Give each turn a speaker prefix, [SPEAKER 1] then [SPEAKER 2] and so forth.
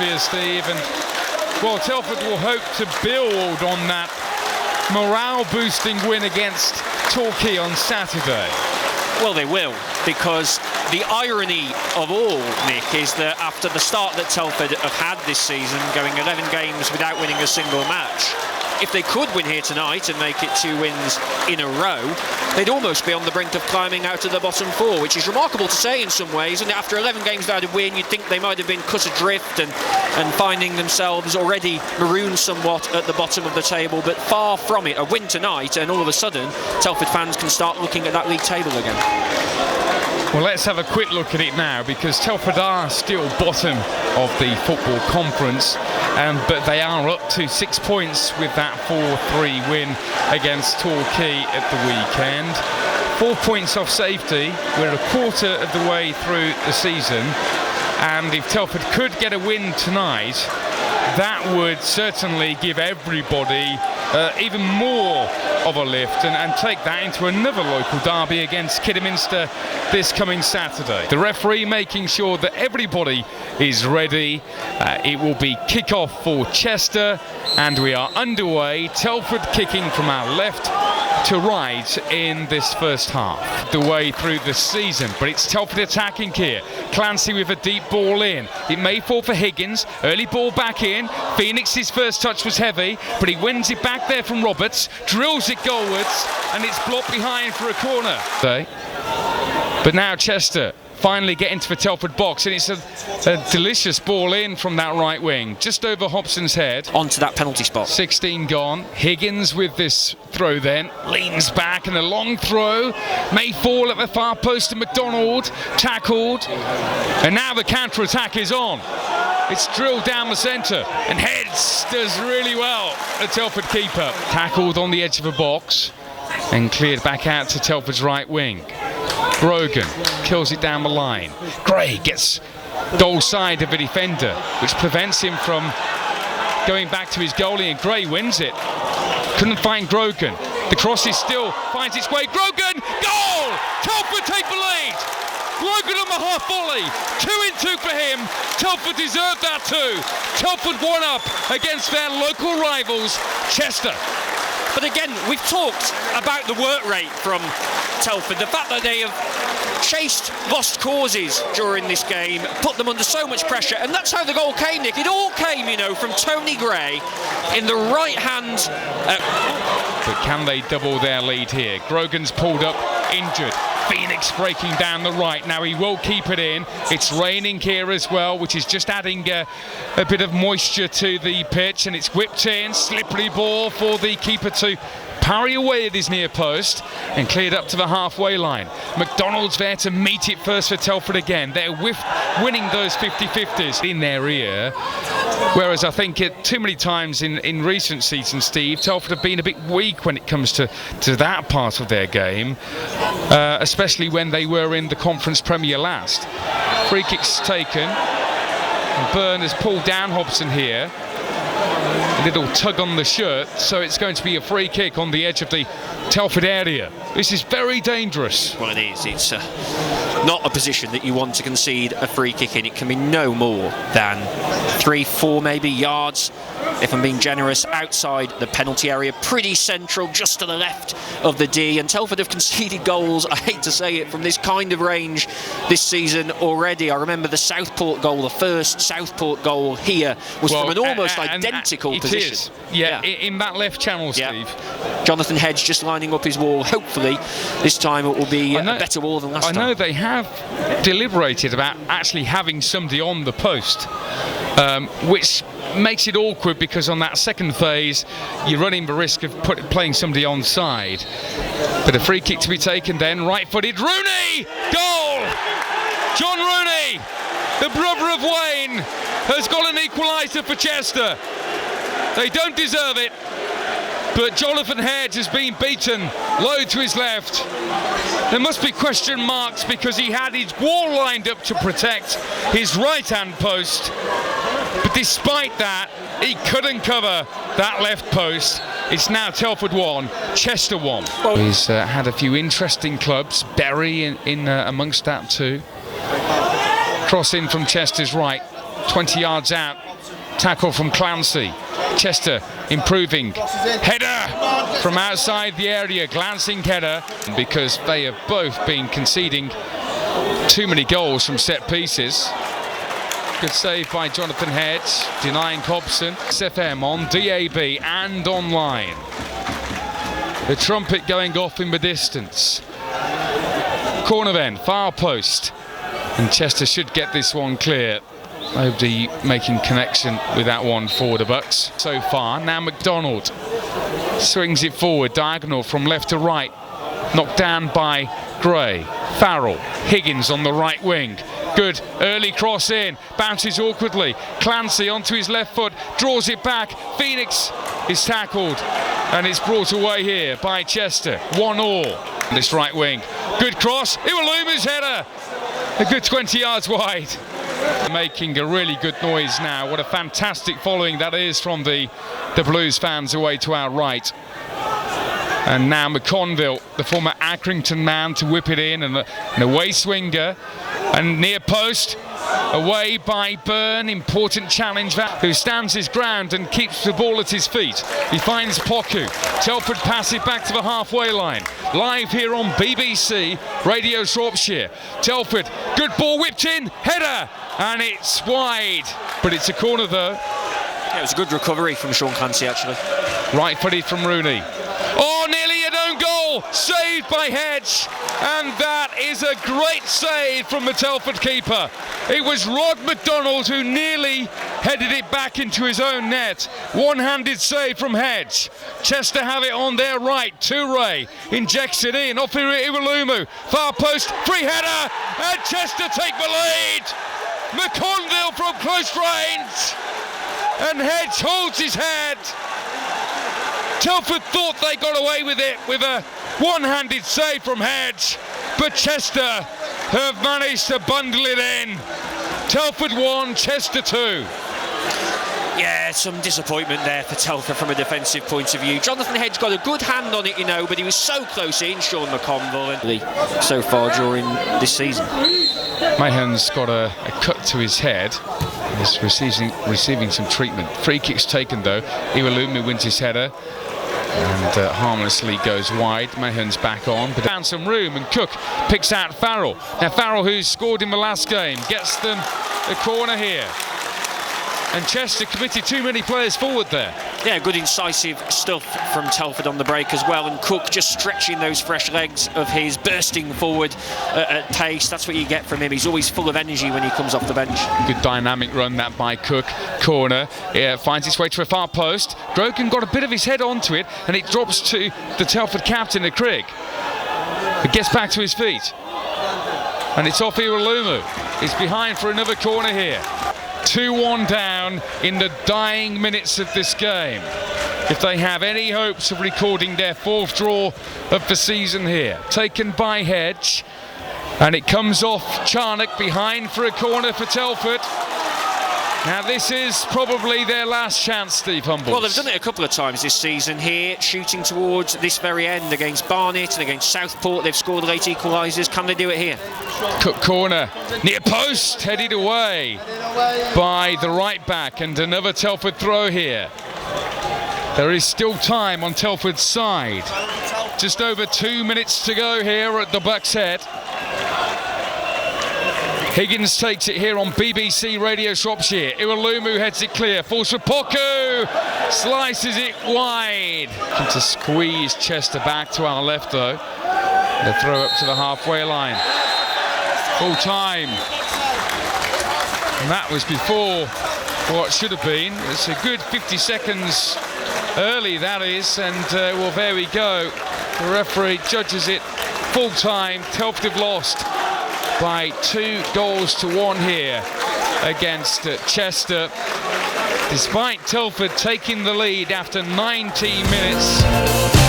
[SPEAKER 1] atmosphere, Steve, and well, Telford will hope to build on that morale-boosting win against Torquay on Saturday.
[SPEAKER 2] Well, they will, because the irony of all, Nick, is that after the start that Telford have had this season, going 11 games without winning a single match, if they could win here tonight and make it 2 wins in a row, they'd almost be on the brink of climbing out of the bottom 4, which is remarkable to say in some ways. And after 11 games without a win, you'd think they might have been cut adrift and finding themselves already marooned somewhat at the bottom of the table, but far from it. A win tonight, and all of a sudden, Telford fans can start looking at that league table again.
[SPEAKER 1] Well, let's have a quick look at it now, because Telford are still bottom of the football conference, but they are up to 6 points with that 4-3 win against Torquay at the weekend. 4 points off safety. We're a quarter of the way through the season, and if Telford could get a win tonight, that would certainly give everybody even more of a lift and take that into another local derby against Kidderminster this coming Saturday. The referee making sure that everybody is ready. It will be kick-off for Chester, and we are underway. Telford kicking from our left to right in this first half. The way through the season, but it's Telford attacking here. Clancy with a deep ball in. It may fall for Higgins. Early ball back in. Phoenix's first touch was heavy, but he wins it back there from Roberts, drills it goalwards, and it's blocked behind for a corner. But now Chester finally get into the Telford box, and it's a delicious ball in from that right wing, just over Hobson's head.
[SPEAKER 2] Onto that penalty spot. 16
[SPEAKER 1] gone. Higgins with this throw then, leans back, and a long throw may fall at the far post to McDonald, tackled, and now the counter-attack is on. It's drilled down the centre, and Heads does really well, the Telford keeper. Tackled on the edge of the box, and cleared back out to Telford's right wing. Brogan kills it down the line. Gray gets goal side of the defender, which prevents him from going back to his goalie, and Gray wins it. Couldn't find Grogan. The cross is still finds its way. Grogan! Goal! Telford take the lead! Grogan on the half volley. 2-2 for him. Telford deserved that too. Telford won up against their local rivals, Chester.
[SPEAKER 2] But again, we've talked about the work rate from Telford, the fact that they have chased lost causes during this game, put them under so much pressure, and that's how the goal came, Nick. It all came, from Tony Gray in the right hand.
[SPEAKER 1] But can they double their lead here? Grogan's pulled up, injured. Phoenix breaking down the right. Now he will keep it in. It's raining here as well, which is just adding a bit of moisture to the pitch, and it's whipped in. Slippery ball for the keeper to parry away at his near post and cleared up to the halfway line. McDonald's there to meet it first for Telford again. They're winning those 50-50s in their ear. Whereas I think too many times in recent seasons, Steve, Telford have been a bit weak when it comes to that part of their game, especially when they were in the Conference Premier last. Free kick's taken, and Byrne has pulled down Hobson here. A little tug on the shirt, so it's going to be a free kick on the edge of the Telford area. This is very dangerous.
[SPEAKER 2] Well, it is. It's not a position that you want to concede a free kick in. It can be no more than 3-4 maybe yards, if I'm being generous, outside the penalty area. Pretty central, just to the left of the D. And Telford have conceded goals, I hate to say it, from this kind of range this season already. I remember the Southport goal, the first Southport goal here, was from an almost identical position.
[SPEAKER 1] Yeah, in that left channel, Steve.
[SPEAKER 2] Jonathan Hedge just lining up his wall. Hopefully this time it will be a better wall than last time.
[SPEAKER 1] I know they have deliberated about actually having somebody on the post, which makes it awkward, because on that second phase you're running the risk of playing somebody onside. But a free kick to be taken then, right-footed, Rooney! Goal! John Rooney, the brother of Wayne, has got an equaliser for Chester. They don't deserve it, but Jonathan Hedge has been beaten low to his left. There must be question marks, because he had his wall lined up to protect his right-hand post, but despite that, he couldn't cover that left post. It's now Telford 1, Chester 1. He's had a few interesting clubs, Bury in amongst that too. Cross in from Chester's right, 20 yards out Tackle from Clancy. Chester improving. Header from outside the area. Glancing header, because they have both been conceding too many goals from set pieces. Good save by Jonathan Hedge, denying Hobson. SFM on DAB and online. The trumpet going off in the distance. Corner then, far post. And Chester should get this one clear. Nobody making connection with that one for the Bucks so far. Now McDonald swings it forward, diagonal from left to right. Knocked down by Gray. Farrell, Higgins on the right wing. Good early cross in, bounces awkwardly. Clancy onto his left foot, draws it back. Phoenix is tackled, and it's brought away here by Chester. 1-1. This right wing. Good cross. Iwalumu's header. A good 20 yards wide. Making a really good noise now. What a fantastic following that is from the Blues fans away to our right. And now McConville, the former Accrington man, to whip it in, and an away swinger. And near post, away by Byrne. Important challenge, who stands his ground and keeps the ball at his feet. He finds Poku. Telford pass it back to the halfway line. Live here on BBC Radio Shropshire. Telford, good ball whipped in, header, and it's wide. But it's a corner though.
[SPEAKER 2] Yeah, it was a good recovery from Sean Clancy actually.
[SPEAKER 1] Right footed from Rooney. Oh, nearly an own goal, saved by Hedge, and that is a great save from the Telford keeper. It was Rod McDonald who nearly headed it back into his own net. One-handed save from Hedge. Chester have it on their right. Toure injects it in, off Iwalumu, far post, free header, and Chester take the lead. McConville from close range, and Hedge holds his head. Telford thought they got away with it with a one-handed save from Hedge, but Chester have managed to bundle it in. Telford 1, Chester 2.
[SPEAKER 2] Yeah, some disappointment there for Telford from a defensive point of view. Jonathan Hedge got a good hand on it, you know, but he was so close in, Sean McConville, so far during this season.
[SPEAKER 1] Mahon's got a cut to his head. He's receiving some treatment. Free kick's taken though. Iwalumu wins his header and harmlessly goes wide. Mahon's back on, but found some room, and Cook picks out Farrell. Now Farrell, who's scored in the last game, gets them the corner here. And Chester committed too many players forward there.
[SPEAKER 2] Yeah, good incisive stuff from Telford on the break as well, and Cook just stretching those fresh legs of his, bursting forward at pace. That's what you get from him. He's always full of energy when he comes off the bench. Good
[SPEAKER 1] dynamic run that by Cook. Corner, finds its way to a far post. Grogan got a bit of his head onto it, and it drops to the Telford captain, the Crick. It gets back to his feet, and it's off Iwalumu. He's behind for another corner here. 2-1 down in the dying minutes of this game. If they have any hopes of recording their 4th draw of the season here. Taken by Hedge, and it comes off Charnock, behind for a corner for Telford. Now this is probably their last chance, Steve Humbles.
[SPEAKER 2] Well, they've done it a couple of times this season here, shooting towards this very end against Barnet and against Southport. They've scored late equalizers. Can they do it here?
[SPEAKER 1] Cook corner, near post, headed away by the right back, and another Telford throw here. There is still time on Telford's side. Just over 2 minutes to go here at the Bucks Head. Higgins takes it here on BBC Radio Shropshire. Iwalumu heads it clear, falls for Poku, slices it wide. To squeeze Chester back to our left though. The throw up to the halfway line. Full time. And that was before what should have been. It's a good 50 seconds early, that is, and well, there we go. The referee judges it full time. Telford have lost by 2-1 here against Chester, despite Telford taking the lead after 90 minutes.